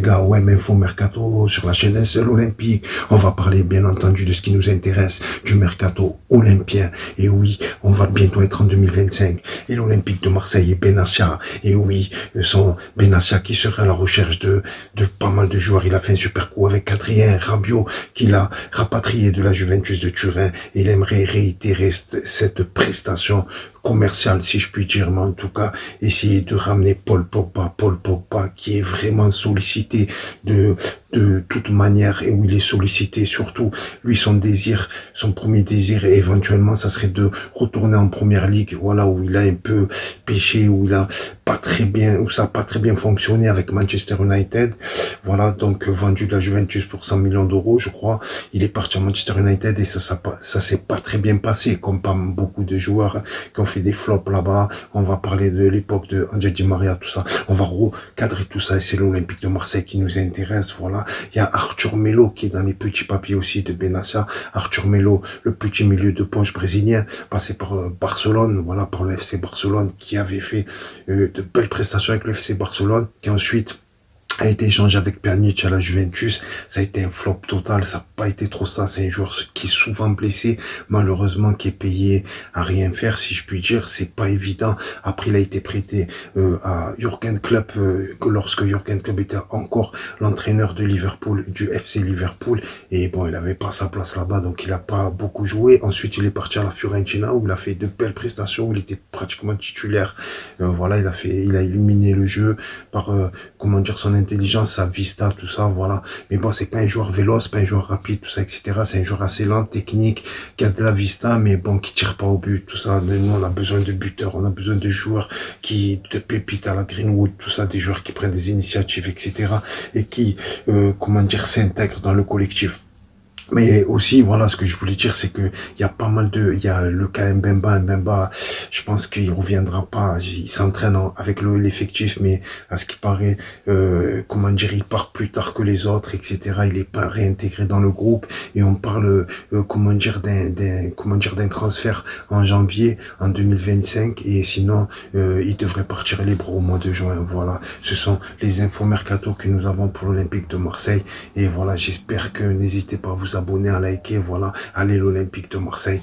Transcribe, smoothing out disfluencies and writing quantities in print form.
gars, OM Info Mercato sur la chaîne d'un seul olympique. On va parler bien entendu de ce qui nous intéresse, du mercato olympien. Et oui, on va bientôt être en 2025. Et l'Olympique de Marseille et Benassia. Et oui, son Benassia qui serait à la recherche de pas mal de joueurs. Il a fait un super coup avec Adrien Rabiot qu'il a rapatrié de la Juventus de Turin. Et il aimerait réitérer cette prestation commercial, si je puis dire, mais en tout cas, essayer de ramener Paul Pogba, qui est vraiment sollicité de toute manière, et où il est sollicité surtout, lui, son premier désir, et éventuellement, ça serait de retourner en première ligue, voilà, où il a un peu pêché, où ça n'a pas très bien fonctionné avec Manchester United, voilà, donc, vendu de la Juventus pour 100 millions d'euros, je crois, il est parti à Manchester United, et ça s'est pas très bien passé, comme pas beaucoup de joueurs qui ont fait des flops là-bas. On va parler de l'époque de Angel Di Maria, tout ça. On va recadrer tout ça et c'est l'Olympique de Marseille qui nous intéresse. Voilà. Il y a Arthur Melo qui est dans les petits papiers aussi de Benassia. Arthur Melo, le petit milieu de poche brésilien, passé par Barcelone, voilà, par le FC Barcelone, qui avait fait de belles prestations avec le FC Barcelone, qui ensuite a été échangé avec Pjanic à la Juventus. Ça a été un flop total. Ça n'a pas été trop ça. C'est un joueur qui est souvent blessé, malheureusement, qui est payé à rien faire, si je puis dire. C'est pas évident. Après, il a été prêté à Jürgen Klopp lorsque Jürgen Klopp était encore l'entraîneur de Liverpool, du FC Liverpool. Et bon, il avait pas sa place là-bas, donc il a pas beaucoup joué. Ensuite, il est parti à la Fiorentina où il a fait de belles prestations, où il était pratiquement titulaire. Voilà, il a illuminé le jeu par, comment dire, son intelligence, sa vista, tout ça, voilà. Mais bon, c'est pas un joueur véloce, pas un joueur rapide, tout ça, etc. C'est un joueur assez lent, technique, qui a de la vista, mais bon, qui tire pas au but, tout ça. Nous, on a besoin de buteurs, on a besoin de joueurs de pépites à la Greenwood, tout ça, des joueurs qui prennent des initiatives, etc. et qui, comment dire, s'intègrent dans le collectif. Mais aussi, voilà, ce que je voulais dire, c'est que il y a pas mal il y a le cas Mbemba, je pense qu'il reviendra pas, il s'entraîne avec l'effectif, mais à ce qui paraît, comment dire, il part plus tard que les autres, etc. Il est pas réintégré dans le groupe, et on parle, comment dire, d'un transfert en janvier, en 2025, et sinon, il devrait partir libre au mois de juin, voilà. Ce sont les infos mercato que nous avons pour l'Olympique de Marseille, et voilà, j'espère que n'hésitez pas à vous abonner, à liker, voilà, allez l'Olympique de Marseille.